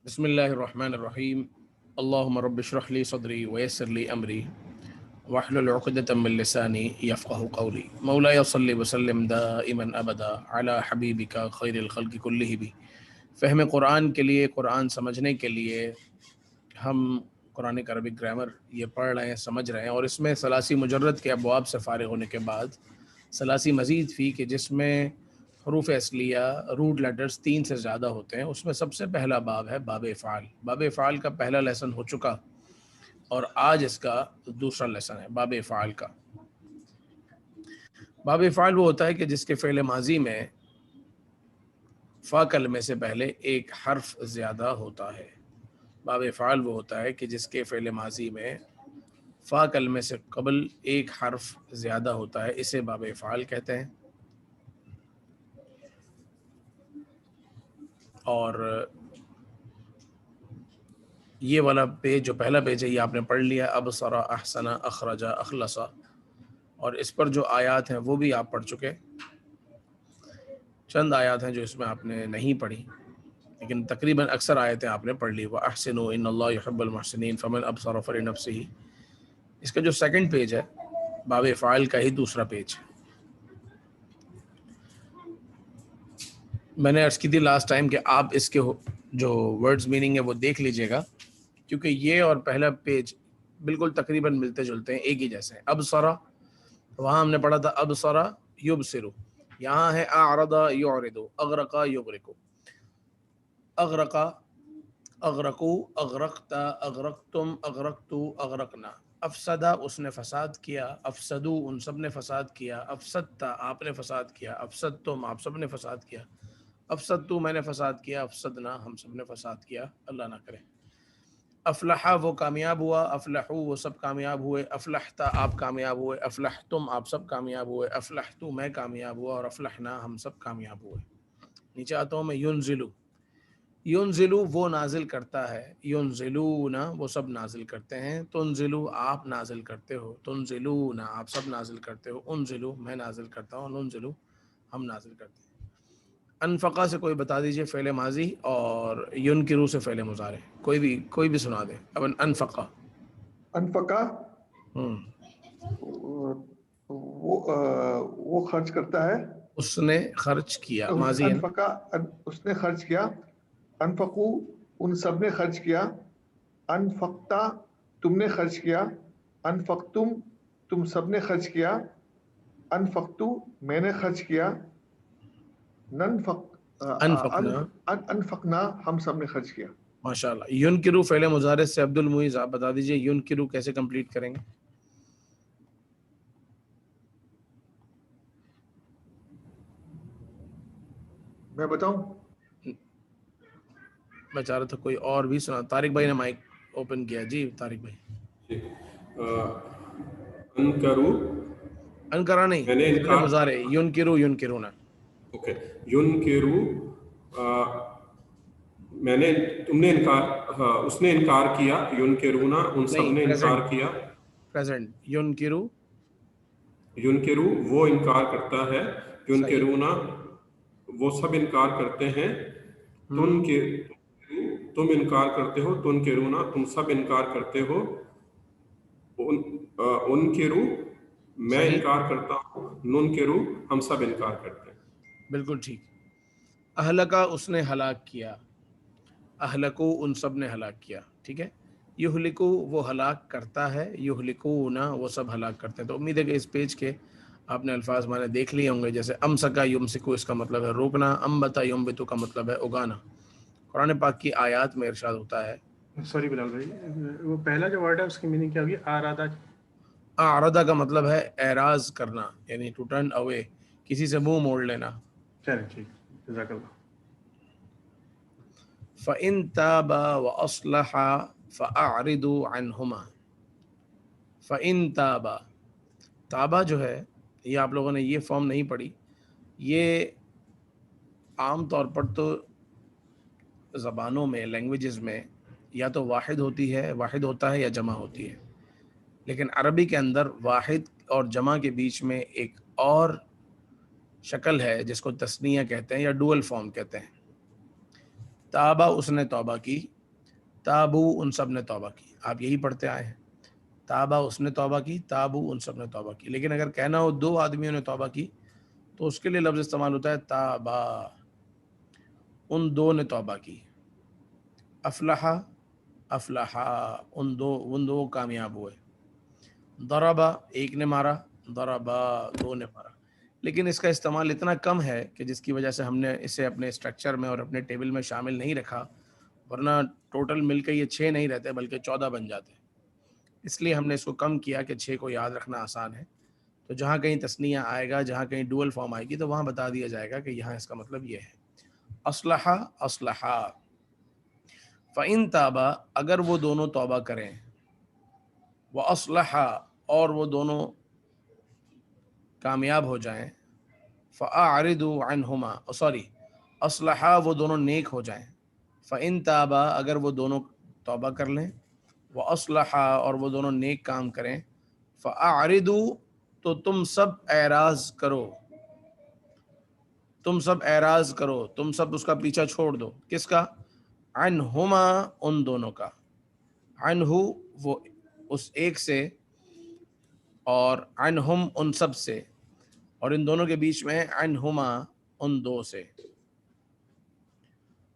بسم اللہ الرحمن الرحیم اللہم رب اشرح لی صدری ویسر لی امری واحلل عقدۃ من لسانی یفقہوا قولی مولاي صلی وسلم دائما ابدا علی حبیبک خیر الخلق کلہم۔ فہم قرآن کے لیے، قرآن سمجھنے کے لیے ہم قرآن کا عربک گرامر یہ پڑھ رہے ہیں، سمجھ رہے ہیں، اور اس میں ثلاثی مجرد کے ابواب سے فارغ ہونے کے بعد ثلاثی مزید فی کہ جس میں حروف اصلیہ روٹ لیٹرز 3 سے زیادہ ہوتے ہیں، اس میں سب سے پہلا باب ہے باب افعال۔ باب افعال کا پہلا لیسن ہو چکا اور آج اس کا دوسرا لیسن ہے باب افعال کا۔ باب افعال وہ ہوتا ہے کہ جس کے فعل ماضی میں فا کلمے سے پہلے ایک حرف زیادہ ہوتا ہے۔ باب افعال وہ ہوتا ہے کہ جس کے فعل ماضی میں فا کلمے سے قبل ایک حرف زیادہ ہوتا ہے، اسے باب افعال کہتے ہیں۔ اور یہ والا پیج جو پہلا پیج ہے یہ آپ نے پڑھ لیا، ابصرا، احسنا، اخرجا، اخلصا، اور اس پر جو آیات ہیں وہ بھی آپ پڑھ چکے۔ چند آیات ہیں جو اس میں آپ نے نہیں پڑھی، لیکن تقریباً اکثر آیتیں آپ نے پڑھ لی۔ وَأَحْسِنُوا إِنَّ اللَّهَ يُحِبُّ الْمُحْسِنِينَ فَمَنْ أَبْصَرَ فَلِنَفْسِهِ۔ اس کا جو سیکنڈ پیج ہے باب افعال کا ہی دوسرا پیج ہے۔ میں نے عرض کی تھی لاسٹ ٹائم کہ آپ اس کے جو ورڈز میننگ ہے وہ دیکھ لیجئے گا، کیونکہ یہ اور پہلا پیج بالکل تقریباً ملتے جلتے ہیں، ایک ہی جیسے ہیں۔ ابصرا، وہاں ہم نے پڑھا تھا ابصرا یبصرو، یہاں ہے اعرضا یعرضو، اغرقا یغرقو، اغرقا، اغرقو، اغرقتا، اغرقتم، اغرقتو، اغرقنا۔ افسدہ، اس نے فساد کیا، افسدو، ان سب نے فساد کیا، افسدتا، آپ نے فساد کیا، افسدتم، آپ سب نے فساد کیا، افسدتو، میں نے فساد کیا، افسدنا، ہم سب نے فساد کیا، اللہ نہ کرے۔ افلحا، وہ کامیاب ہوا، افلحو، وہ سب کامیاب ہوئے، افلحتا، آپ کامیاب ہوئے، افلحتم، آپ سب کامیاب ہوئے، افلحتو، میں کامیاب ہوا، اور افلحنا، ہم سب کامیاب ہوئے۔ نیچے آتا ہوں میں، ینزلو، ینزلو وہ نازل کرتا ہے، ینزلون وہ سب نازل کرتے ہیں، تنزلو آپ نازل کرتے ہو، تنزلون آپ سب نازل کرتے ہو، انزلو میں نازل کرتا ہوں، ننزلو ہم نازل کرتے ہیں۔ انفقا سے کوئی بتا دیجئے فعل ماضی، اور ینکرو سے فعل مضارع، کوئی بھی سنا دے۔ اب انفقا، انفقا وہ خرچ کرتا ہے، اس نے خرچ کیا، ماضی ہے نا۔ انفقا اس نے خرچ کیا، انفقو ان سب نے خرچ کیا، انفقتا تم نے خرچ کیا، انفقتم تم سب نے خرچ کیا، انفقتو میں نے خرچ کیا، انفقنا، انفقنا ہم سب نے خرچ کیا۔ ماشاءاللہ۔ ینکرو فعل مضارع سے عبد المعیز آپ بتا دیجئے ینکرو کیسے کمپلیٹ کریں گے؟ میں بتاؤں؟ میں چاہ رہا تھا کوئی اور بھی سنا۔ طارق بھائی نے مائک اوپن کیا، جی طارق بھائی۔ انکرو، انکرا نہیں، میں نے فعل مضارع، ینکرو، ینکرونا۔ اوکے، ینکرو، میں نے، تم نے انکار، ہاں اس نے انکار کیا، ینکرونا ان سب نے انکار کیا، پریزنٹ، ینکرو، ینکرو وہ انکار کرتا ہے، صحیح، ینکرونا وہ سب انکار کرتے ہیں، تم انکار کرتے ہو، تنکرونا تم سب انکار کرتے ہو، انکرو میں صحیح، انکار کرتا ہوں، ننکرو ہم سب انکار کرتے ہیں۔ بالکل ٹھیک۔ اہلکا اس نے ہلاک کیا، اہلکو ان سب نے ہلاک کیا، ٹھیک ہے۔ یہلکو وہ ہلاک کرتا ہے، یہلکونا وہ سب ہلاک کرتے ہیں۔ تو امید ہے کہ اس پیج کے آپ نے الفاظ معنی دیکھ لیے ہوں گے، جیسے امسکا یمسکو اس کا مطلب ہے روکنا، امبتا یمبتو کا مطلب ہے اگانا۔ قرآن پاک کی آیات میں ارشاد ہوتا ہے، سوری بلال بھائی، وہ پہلا جو ورڈ ہے اس کی میننگ کیا ہوگی؟ آرادہ۔ اعرض کا مطلب ہے اعراض کرنا، یعنی ٹو ٹرن اوے، کسی سے منہ موڑ لینا۔ چلیں ٹھیک، جزاک اللہ۔ فَإِن تَابَا وَأَصْلَحَا فَأَعْرِضُوا عَنْهُمَا۔ فَإِن تَابَا، تابا جو ہے یہ آپ لوگوں نے یہ فارم نہیں پڑھی، یہ عام طور پر تو زبانوں میں، لینگویجز میں یا تو واحد ہوتی ہے، واحد ہوتا ہے، یا جمع ہوتی ہے، لیکن عربی کے اندر واحد اور جمع کے بیچ میں ایک اور شکل ہے جس کو تثنیہ کہتے ہیں یا ڈوئل فارم کہتے ہیں۔ تابا اس نے توبہ کی، تابو ان سب نے توبہ کی. آپ یہی پڑھتے آئے ہیں, تابا اس نے توبہ کی, تابو ان سب نے توبہ کی. لیکن اگر کہنا ہو 2 آدمیوں نے توبہ کی تو اس کے لیے لفظ استعمال ہوتا ہے تابا, ان 2 نے توبہ کی. افلحا, افلحا ان 2 کامیاب ہوئے. ضربا ایک نے مارا, ضربا 2 نے مارا. لیکن اس کا استعمال اتنا کم ہے کہ جس کی وجہ سے ہم نے اسے اپنے اسٹرکچر میں اور اپنے ٹیبل میں شامل نہیں رکھا, ورنہ ٹوٹل مل کے یہ 6 نہیں رہتے بلکہ 14 بن جاتے. اس لیے ہم نے اس کو کم کیا کہ 6 کو یاد رکھنا آسان ہے. تو جہاں کہیں تثنیہ آئے گا, جہاں کہیں ڈوئل فارم آئے گی, تو وہاں بتا دیا جائے گا کہ یہاں اس کا مطلب یہ ہے. اصلحا, اصلحا. فَإِن تابا اگر وہ دونوں توبہ کریں, وَأَصْلَحَا اور وہ دونوں کامیاب ہو جائیں, فَأَعْرِضُوا عَنْهُمَا سوری اصلحا وہ دونوں نیک ہو جائیں, فَإِن تابا اگر وہ دونوں توبہ کر لیں, وَأَصْلَحَا اور وہ دونوں نیک کام کریں, فَأَعْرِضُوا تو تم سب اعراض کرو, تم سب اعراض کرو, تم سب اس کا پیچھا چھوڑ دو. کس کا؟ عنہما ان دونوں کا. عنہ وہ اس ایک سے, اور عنہم ان سب سے, اور ان دونوں کے بیچ میں عنہما ان 2 سے.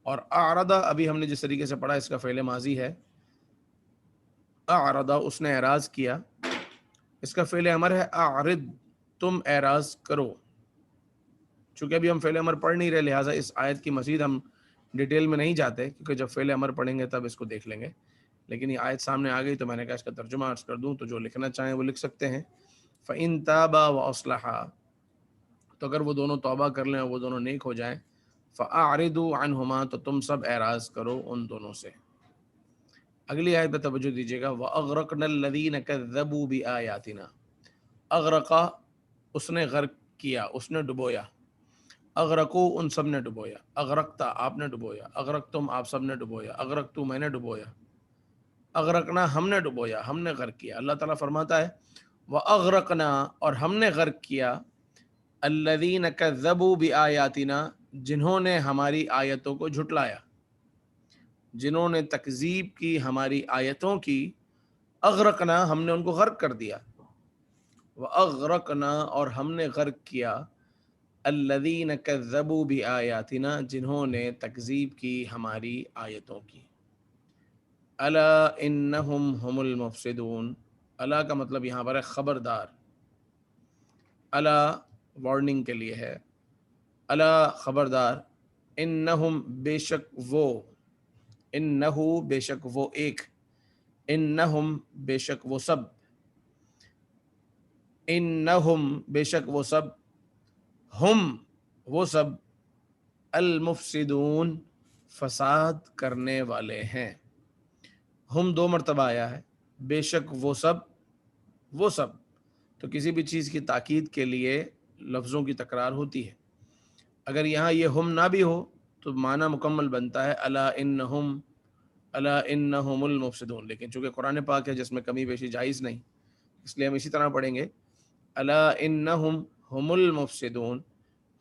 اور اعرض ابھی ہم نے جس طریقے سے پڑھا اس کا فعل ماضی ہے. اعرض اس نے اعراض کیا, اس کا فعل امر ہے اعرض تم اعراض کرو. چونکہ ابھی ہم فعل امر پڑھ نہیں رہے لہٰذا اس آیت کی مزید ہم ڈیٹیل میں نہیں جاتے, کیونکہ جب فعل امر پڑھیں گے تب اس کو دیکھ لیں گے. لیکن یہ آیت سامنے آ گئی تو میں نے کہا اس کا ترجمہ عرض کر دوں, تو جو لکھنا چاہیں وہ لکھ سکتے ہیں. فَإِن تَابَا وَأَصْلَحَا تو اگر وہ دونوں توبہ کر لیں اور وہ دونوں نیک ہو جائیں, فَأَعْرِضُوا عَنْهُمَا تو تم سب اعراض کرو ان دونوں سے. اگلی آیت پہ توجہ دیجیے گا. وَأَغْرَقْنَا الَّذِينَ كَذَّبُوا بِآيَاتِنَا اغرقا اس نے غرق کیا, اس نے ڈبویا. اغرقو ان سب نے ڈبویا. اغرقتا آپ نے ڈبویا. اغرقتم آپ سب نے ڈبویا. اغرقتو میں نے ڈبویا. اغرقنا ہم نے ڈبویا, ہم نے غرق کیا. اللہ تعالیٰ فرماتا ہے وَأَغْرَقْنَا اور ہم نے غرق کیا الَّذِينَ كَذَّبُوا بِآيَاتِنَا جنہوں نے ہماری آیتوں کو جھٹلایا, جنہوں نے تکذیب کی ہماری آیتوں کی. اغرقنا ہم نے ان کو غرق کر دیا. وَأَغْرَقْنَا اور ہم نے غرق کیا الَّذِينَ كَذَّبُوا بِآيَاتِنَا جنہوں نے تکذیب کی ہماری آیتوں کی. الا انہم هم المفسدون, الا کا مطلب یہاں پر ہے خبردار. الا وارننگ کے لیے ہے, الا خبردار, انہم بے شک وہ, انہو بے شک وہ ایک, انہم بے شک وہ سب, انہم بے شک وہ سب, ہم وہ سب, المفسدون فساد کرنے والے ہیں. ہم 2 مرتبہ آیا ہے, بے شک وہ سب, وہ سب. تو کسی بھی چیز کی تاکید کے لیے لفظوں کی تکرار ہوتی ہے. اگر یہاں یہ ہم نہ بھی ہو تو معنی مکمل بنتا ہے الا انہم, الا انہم المفسدون. لیکن چونکہ قرآن پاک ہے جس میں کمی بیشی جائز نہیں, اس لیے ہم اسی طرح پڑھیں گے الا انہم ہم المفسدون,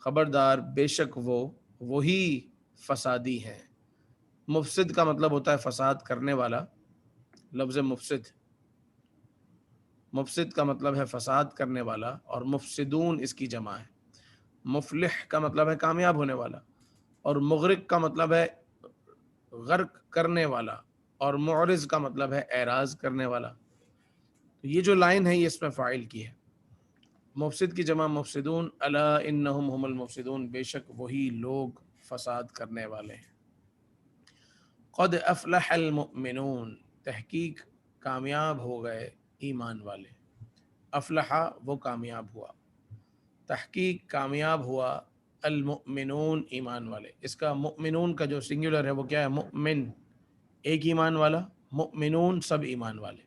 خبردار بے شک وہ, وہی فسادی ہیں. مفسد کا مطلب ہوتا ہے فساد کرنے والا. لفظ مفسد, مفسد کا مطلب ہے فساد کرنے والا, اور مفسدون اس کی جمع ہے. مفلح کا مطلب ہے کامیاب ہونے والا, اور مغرق کا مطلب ہے غرق کرنے والا, اور معرض کا مطلب ہے اعراض کرنے والا. تو یہ جو لائن ہے یہ اس میں فاعل کی ہے. مفسد کی جمع مفسدون. الا انہم هم المفسدون بے شک وہی لوگ فساد کرنے والے ہیں. قد افلح المؤمنون تحقیق کامیاب ہو گئے ایمان والے. افلحا وہ کامیاب ہوا, تحقیق کامیاب ہوا المؤمنون ایمان والے. اس کا مؤمنون کا جو سنگولر ہے وہ کیا ہے؟ مؤمن ایک ایمان والا, مؤمنون سب ایمان والے.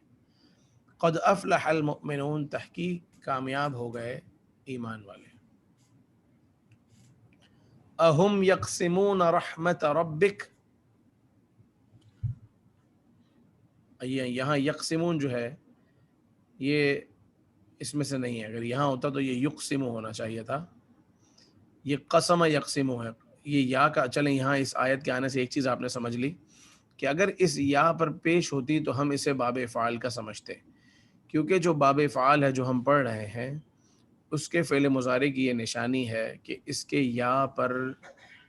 قد افلح المؤمنون تحقیق کامیاب ہو گئے ایمان والے. اہم یقسمون رحمت ربک, یہاں یقسمون جو ہے یہ اس میں سے نہیں ہے. اگر یہاں ہوتا تو یہ یقسم ہونا چاہیے تھا. یہ قسم یقسم ہے. یہ یا کا, چلیں یہاں اس آیت کے آنے سے ایک چیز آپ نے سمجھ لی کہ اگر اس یا پر پیش ہوتی تو ہم اسے باب فعال کا سمجھتے، کیونکہ جو باب فعال ہے جو ہم پڑھ رہے ہیں اس کے فعل مضارع کی یہ نشانی ہے کہ اس کے یا پر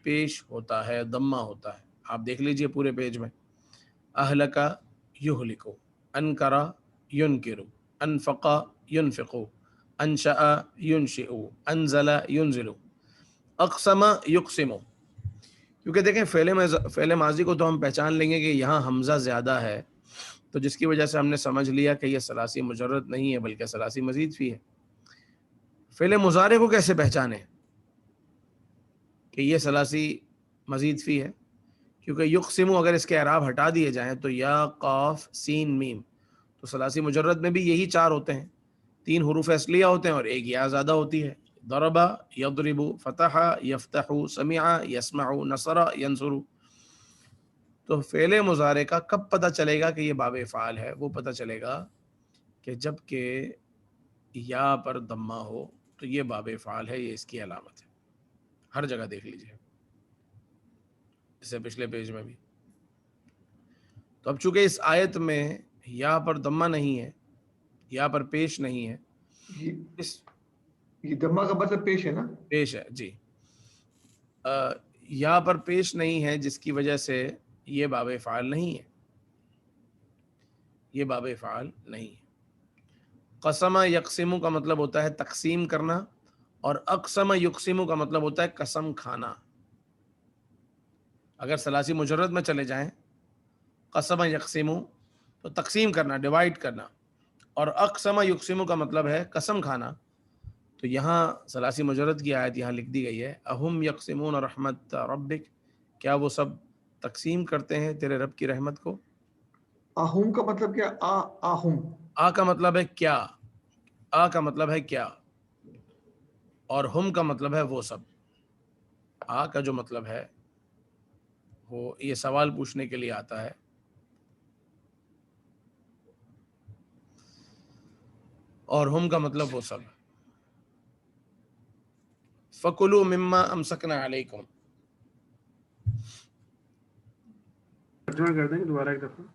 پیش ہوتا ہے، ضمہ ہوتا ہے. آپ دیکھ لیجئے پورے پیج میں، اہلکا یہلکو، انکرا ینکرو، انفقا ینفقو، انشأ ینشئو، انزل ینزلو، اقسم یقسمو. کیونکہ دیکھیں فعل ماضی کو تو ہم پہچان لیں گے کہ یہاں حمزہ زیادہ ہے، تو جس کی وجہ سے ہم نے سمجھ لیا کہ یہ ثلاثی مجرد نہیں ہے بلکہ ثلاثی مزید فی ہے. فعل مضارع کو کیسے پہچانے کہ یہ ثلاثی مزید فی ہے؟ کیونکہ یقسمو اگر اس کے اعراب ہٹا دیے جائیں تو یا قاف سین میم، تو ثلاثی مجرد میں بھی یہی چار ہوتے ہیں، 3 حروف اصلیہ ہوتے ہیں اور ایک یا زیادہ ہوتی ہے. ضرب یضرب، فتح یفتح، سمع یسمع، نصر ینصر. تو فعل مضارع کا کب پتہ چلے گا کہ یہ باب فعال ہے؟ وہ پتہ چلے گا کہ جب کہ یا پر ضمہ ہو تو یہ باب فعال ہے، یہ اس کی علامت ہے. ہر جگہ دیکھ لیجئے، اس سے پچھلے پیج میں بھی. تو اب چونکہ اس آیت میں یا پر ضمہ نہیں ہے، یا پر پیش نہیں ہے، اس یہ ضمہ کا مطلب پیش ہے نا؟ پیش ہے جی. یا پر پیش نہیں ہے جس کی وجہ سے یہ باب فعال نہیں ہے، یہ باب فعال نہیں ہے. قسم یقسم کا مطلب ہوتا ہے تقسیم کرنا، اور اقسم یقسم کا مطلب ہوتا ہے قسم کھانا. اگر ثلاثی مجرد میں چلے جائیں قسم یقسم تو تقسیم کرنا، ڈیوائڈ کرنا، اور اقسم یقسم کا مطلب ہے قسم کھانا. تو یہاں ثلاثی مجرد کی آیت یہاں لکھ دی گئی ہے، اہم یقسمون رحمت ربک، کیا وہ سب تقسیم کرتے ہیں تیرے رب کی رحمت کو؟ اہم کا مطلب کیا؟ آہم، آ کا مطلب ہے کیا، آ کا مطلب ہے کیا، اور ہم کا مطلب ہے وہ سب. آ کا جو مطلب ہے وہ یہ سوال پوچھنے کے لیے آتا ہے، اور ہم کا مطلب وہ سب. فَكُلُوا مِمَّا أَمْسَكْنَا عَلَيْكُمْ. ترجمہ کر دیں گے دوبارہ ایک دفعہ.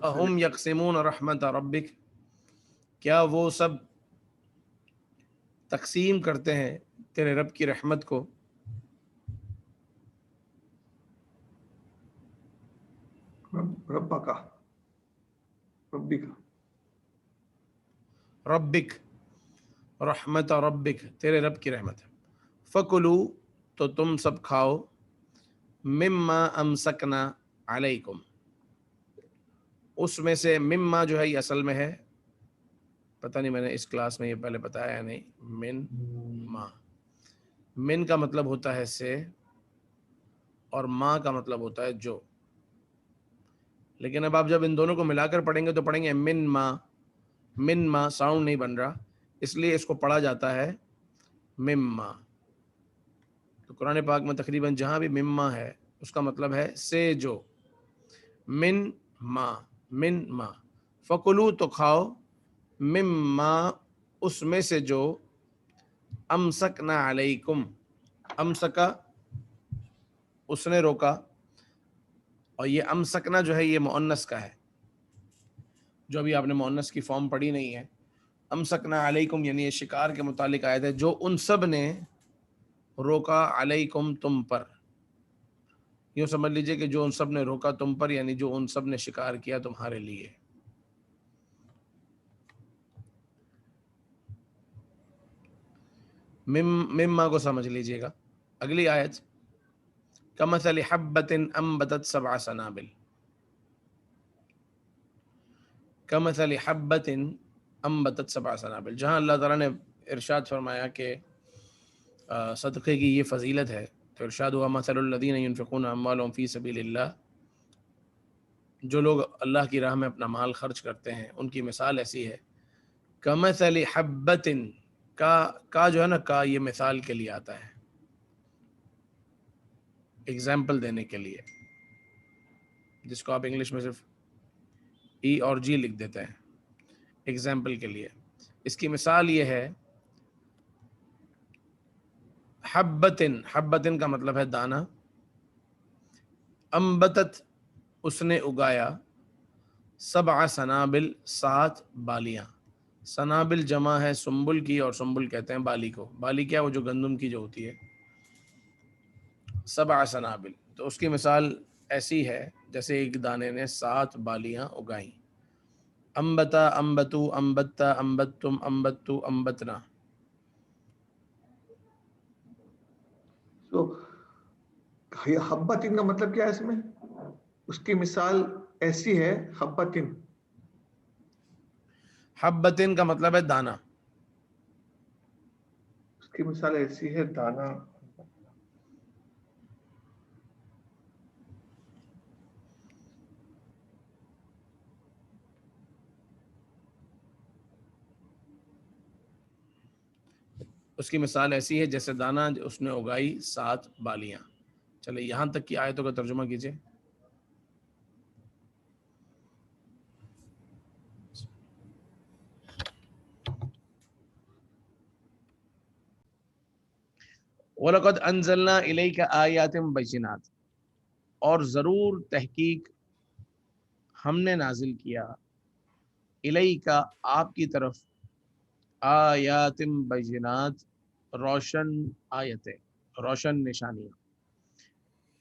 اہم یقسمون رحمت ربک، کیا وہ سب تقسیم کرتے ہیں تیرے رب کی رحمت کو؟ ربا کا، ربی کا، ربک، رحمت ربک، تیرے رب کی رحمت ہے. فَكُلُوا، تو تم سب کھاؤ، مما امسکنا علیکم، اس میں سے. مما جو ہے یہ اصل میں ہے، پتہ نہیں میں نے اس کلاس میں یہ پہلے بتایا یا نہیں، من ما. من کا مطلب ہوتا ہے سے، اور ما کا مطلب ہوتا ہے جو. لیکن اب آپ جب ان دونوں کو ملا کر پڑھیں گے تو پڑھیں گے من ما. من ما ساؤنڈ نہیں بن رہا، اس لیے اس کو پڑھا جاتا ہے مما. تو قرآن پاک میں تقریباً جہاں بھی مما ہے اس کا مطلب ہے سے جو. من ما، من ما. فکلو، تو کھاؤ، مما، اس میں سے جو، امسکنا علیکم، امسکا اس نے روکا، اور یہ امسکنا جو ہے یہ مؤنث کا ہے، جو ابھی آپ نے مؤنث کی فارم پڑھی نہیں ہے. امسکنا علیکم یعنی یہ شکار کے متعلق آیت ہے، جو ان سب نے روکا، علیکم تم پر. یوں سمجھ لیجئے کہ جو ان سب نے روکا تم پر، یعنی جو ان سب نے شکار کیا تمہارے لیے. مما کو سمجھ لیجئے گا. اگلی آیت، کمثل حبۃ انبتت 7 سنابل. کمثل حبۃ انبتت 7 سنابل، جہاں اللہ تعالیٰ نے ارشاد فرمایا کہ صدقے کی یہ فضیلت ہے، تو ارشاد ہوا مثل الذین ينفقون اموالهم فی سبیل اللہ، جو لوگ اللہ کی راہ میں اپنا مال خرچ کرتے ہیں ان کی مثال ایسی ہے. کمثل حبۃ، کا جو ہے نا، کا یہ مثال کے لیے آتا ہے، ایگزامپل دینے کے لیے، جس کو آپ انگلش میں صرف ای اور جی لکھ دیتے ہیں، ایگزامپل کے لیے. اس کی مثال یہ ہے، حبتن، حبتن کا مطلب ہے دانہ، انبتت اس نے اگایا 7 سنابل 7 بالیاں. سنابل جمع ہے سنبل کی اور سنبل کہتے ہیں بالی کو. بالی کیا وہ جو گندم کی جو ہوتی ہے. 7 سنابل تو اس کی مثال ایسی ہے جیسے ایک دانے نے 7 بالیاں اگائیں. انبتا انبتو انبتا انبتتم انبتو انبتنا. تو حبتن کا مطلب کیا ہے اس میں؟ اس کی مثال ایسی ہے حبتن. حبتن کا مطلب ہے دانہ. اس کی مثال ایسی ہے دانا. اس کی مثال ایسی ہے جیسے دانہ اس نے اگائی 7 بالیاں. چلے یہاں تک کی آیتوں کا ترجمہ کیجئے. وَلَقَدْ أَنزَلْنَا إِلَيْكَ آيَاتٍ بَيِّنَاتٍ اور ضرور تحقیق ہم نے نازل کیا الیک آپ کی طرف آیات بینات روشن آیتیں روشن نشانیاں.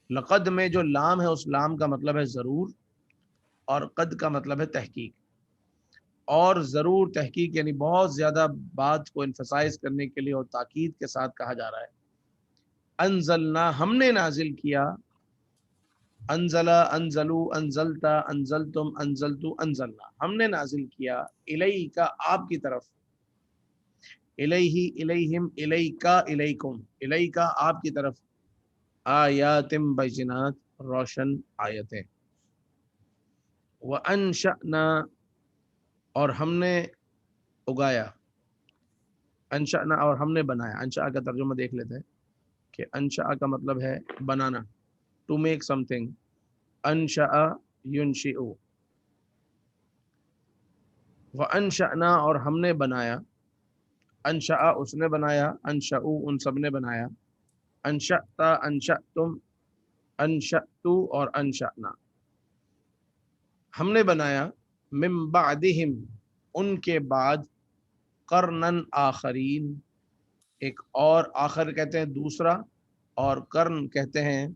لقد میں جو لام ہے اس لام کا مطلب ہے ضرور اور قد کا مطلب ہے تحقیق. اور ضرور تحقیق یعنی بہت زیادہ بات کو انفسائز کرنے کے لیے اور تاکید کے ساتھ کہا جا رہا ہے. انزلنا ہم نے نازل کیا. انزلا انزلو انزلتا انزلتم انزلتو انزلنا ہم نے نازل کیا الیک آپ کی طرف. الیہ الیہم الیکا الیکم الیکا آپ کی طرف آیات بینات روشن آیتیں. وانشأنا اور ہم نے اگایا. انشأنا اور ہم نے بنایا. انشأ کا ترجمہ دیکھ لیتے ہیں کہ انشأ کا مطلب ہے بنانا ٹو میک سم تھنگ. انشأ ینشئ. وانشأنا اور ہم نے بنایا. انشأ اس نے بنایا. انشأو ان سب نے بنایا. انشأتا انشأتم انشأتو اور انشأنا ہم نے بنایا. من بعدہم ان کے بعد قرنن آخرین ایک اور آخر کہتے ہیں دوسرا اور قرن کہتے ہیں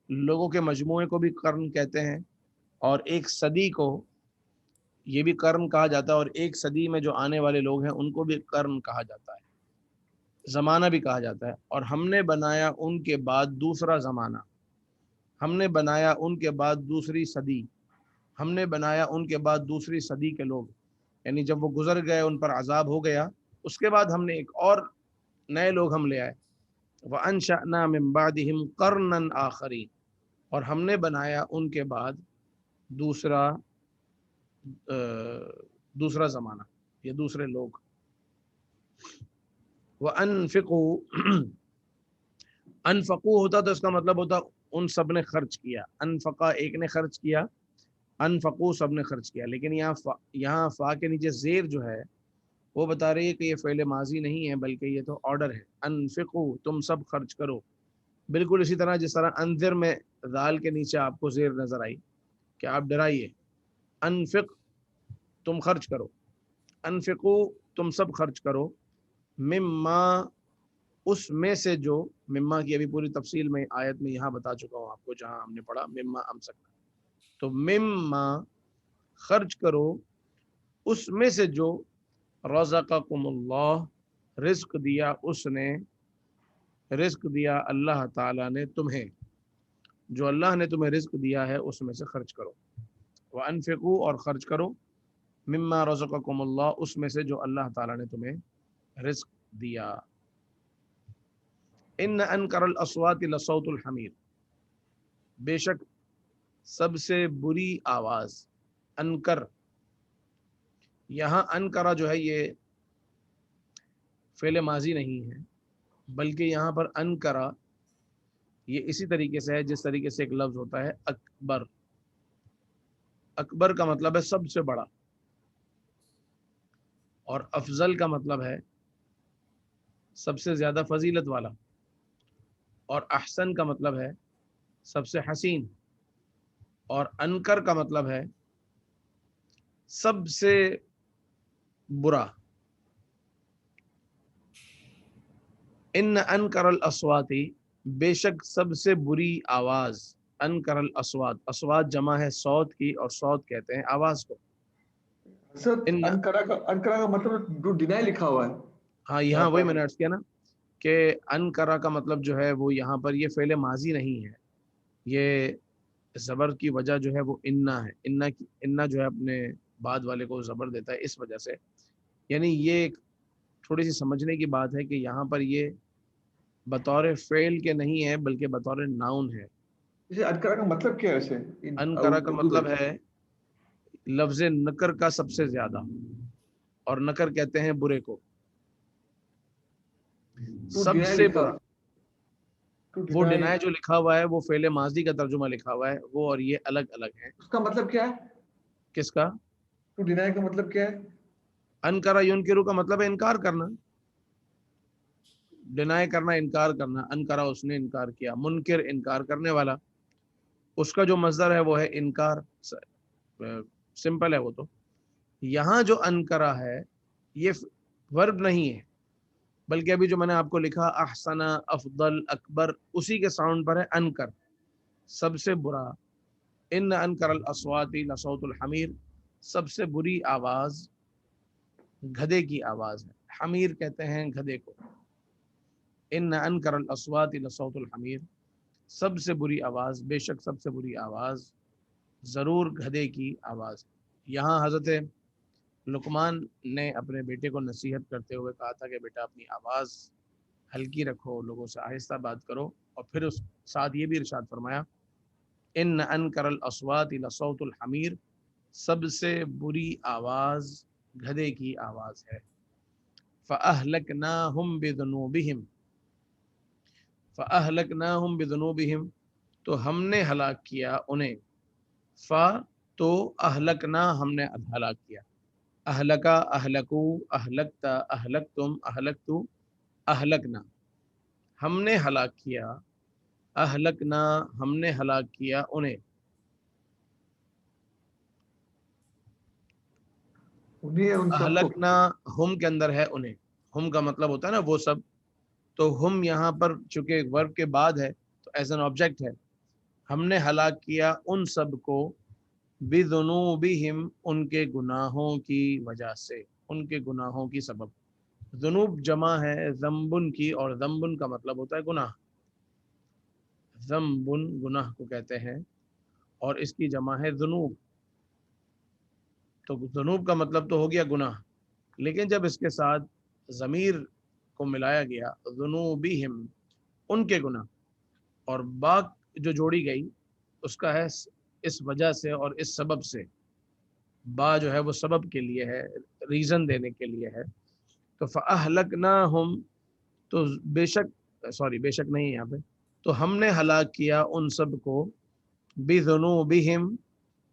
لوگوں کے مجموعے کو بھی قرن کہتے ہیں اور ایک صدی کو یہ بھی قرن کہا جاتا ہے اور ایک صدی میں جو آنے والے لوگ ہیں ان کو بھی قرن کہا جاتا ہے. زمانہ بھی کہا جاتا ہے. اور ہم نے بنایا ان کے بعد دوسرا زمانہ. ہم نے بنایا ان کے بعد دوسری صدی. ہم نے بنایا ان کے بعد دوسری صدی کے لوگ یعنی جب وہ گزر گئے ان پر عذاب ہو گیا اس کے بعد ہم نے ایک اور نئے لوگ ہم لے آئے. وَأَنشَأْنَا مِن بَعْدِهِمْ قَرْنًا آخَرِينَ اور ہم نے بنایا ان کے بعد دوسرا زمانہ یہ دوسرے لوگ. وَأَنفِقُوا انفقو ہوتا تو اس کا مطلب ہوتا ان سب نے خرچ کیا. انفقا ایک نے خرچ کیا. انفقو سب نے خرچ کیا. لیکن یہاں فا کے نیچے زیر جو ہے وہ بتا رہی ہے کہ یہ فعل ماضی نہیں ہے بلکہ یہ تو آرڈر ہے. انفقو تم سب خرچ کرو. بالکل اسی طرح جس طرح انذر میں ذال کے نیچے آپ کو زیر نظر آئی کہ آپ ڈرائیے. انفق تم خرچ کرو. انفقو تم سب خرچ کرو. مما اس میں سے جو مما کی ابھی پوری تفصیل میں آیت میں یہاں بتا چکا ہوں آپ کو جہاں ہم نے پڑھا مما امسکنا. تو مما خرچ کرو اس میں سے جو رزقکم اللہ رزق دیا اس نے رزق دیا اللہ تعالیٰ نے تمہیں جو اللہ نے تمہیں رزق دیا ہے اس میں سے خرچ کرو. وانفقوا اور خرچ کرو مما رزقکم اللہ اس میں سے جو اللہ تعالیٰ نے تمہیں رزق دیا. ان انکر الاصوات لصوت الحمیر بے شک سب سے بری آواز. انکر یہاں انکرا جو ہے یہ فعل ماضی نہیں ہے بلکہ یہاں پر انکرا یہ اسی طریقے سے ہے جس طریقے سے ایک لفظ ہوتا ہے اکبر. اکبر کا مطلب ہے سب سے بڑا اور افضل کا مطلب ہے سب سے زیادہ فضیلت والا اور احسن کا مطلب ہے سب سے حسین. اور انکر کا مطلب ہے سب سے برا. ان انکر الاصواتی، بے شک سب سے بری آواز. انکر الاصوات، اصوات جمع ہے صوت کی، اور صوت کہتے ہیں آواز کو. حضرت ان انکرا کا مطلب جو ڈینائی لکھا ہوا ہے ہاں یہاں یہاں وہی پر. میں نے عرض کیا نا کہ انکرا کا مطلب جو ہے وہ یہاں پر یہ فعل ماضی نہیں ہے، یہ زبر کی وجہ جو ہے وہ انا ہے. انا جو ہے اپنے بعد والے کو زبر دیتا ہے اس وجہ سے. یعنی یہ ایک تھوڑی سی سمجھنے کی بات ہے کہ یہاں پر یہ بطور فعل کے نہیں ہے بلکہ بطور ناؤن ہے. جیسے انکرا کا مطلب کیا ہے ویسے انکرا کا اردو میں؟ مطلب ہے لفظ نکر کا سب سے زیادہ، اور نکر کہتے ہیں برے کو، تو سب ڈینائی سے لکھا برا. تو وہ ڈینائی ڈینائے جو لکھا ہوا ہے وہ فعل ماضی کا ترجمہ لکھا ہوا ہے، وہ اور یہ الگ الگ ہیں. اس کا مطلب کیا ہے؟ کس کا؟ تو ڈینائی کا مطلب کیا ہے؟ انکرا ینکرو کا مطلب ہے انکار کرنا، ڈینائی کرنا، انکار کرنا. انکرا اس نے انکار کیا، منکر انکار کرنے والا. اس کا جو مصدر ہے وہ ہے انکار، سمپل ہے وہ. تو یہاں جو انکرا ہے یہ ورب نہیں ہے، بلکہ ابھی جو میں نے آپ کو لکھا احسن، افضل، اکبر، اسی کے ساؤنڈ پر ہے انکر، سب سے برا. ان انکر الاصوات لصوت الحمیر، سب سے بری آواز گدھے کی آواز ہے. حمیر کہتے ہیں گدھے کو. ان انکر الاصوات لصوت الحمیر، سب سے بری آواز، بے شک سب سے بری آواز ضرور گدھے کی آواز ہے. یہاں حضرت لقمان نے اپنے بیٹے کو نصیحت کرتے ہوئے کہا تھا کہ بیٹا اپنی آواز ہلکی رکھو، لوگوں سے آہستہ بات کرو. اور پھر اس ساتھ یہ بھی ارشاد فرمایا ان انکر الاصوات لصوت الحمیر، سب سے بری آواز گدھے کی آواز ہے. فَأَهْلَكْنَاهُمْ بِذُنُوبِهِمْ، فَأَهْلَكْنَاهُمْ بِذُنُوبِهِمْ، تو ہم نے ہلاک کیا انہیں. تو اہلکنا، ہم نے ہلاک کیا. اہلکا، اہلکو، اہلکتا، اہلکتم، اہلکتو، اہلکنا، ہم نے ہلاک کیا. اہلکنا، ہم نے ہلاک کیا انہیں. انہیں ان سب کو. اہلکنا ہم کے اندر ہے انہیں، ہم کا مطلب ہوتا ہے نا وہ سب. تو ہم یہاں پر چونکہ ورب کے بعد ہے تو ایز این آبجیکٹ ہے. ہم نے ہلاک کیا ان سب کو بذنوبہم، ان کے گناہوں کی وجہ سے، ان کے گناہوں کی سبب. ذنوب جمع ہے ذنبن کی، اور ذنبن کا مطلب ہوتا ہے گناہ. ذنبن گناہ کو کہتے ہیں، اور اس کی جمع ہے ذنوب. تو ذنوب کا مطلب تو ہو گیا گناہ، لیکن جب اس کے ساتھ ضمیر کو ملایا گیا ذنوبہم، ان کے گناہ، اور با جو جوڑی گئی اس کا ہے اس وجہ سے اور اس سبب سے. با جو ہے وہ سبب کے لیے ہے، ریزن دینے کے لیے ہے. تو فَأَهْلَكْنَاهُمْ، تو بے شک، بے شک نہیں ہے یہاں پہ، تو ہم نے ہلاک کیا ان سب کو بِذُنُوبِهِمْ،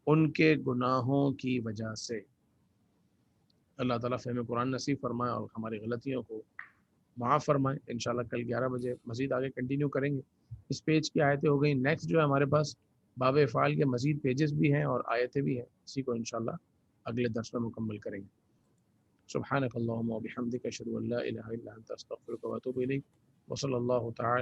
ان کے گناہوں کی وجہ سے. اللہ تعالیٰ فہم قرآن نصیب فرمائے اور ہماری غلطیوں کو معاف فرمائے. انشاءاللہ کل 11 بجے مزید آگے کنٹینیو کریں گے. اس پیج کی آیتیں ہو گئی. نیکسٹ جو ہے ہمارے پاس باب افعال کے مزید پیجز بھی ہیں اور آیتیں بھی ہیں، اسی کو انشاءاللہ اگلے درس میں مکمل کریں گے. سبحانک اللہم و بحمدک، اشہد ان لا الہ الا انت، استغفرک و اتوب الیک. وصلی اللہ تعالی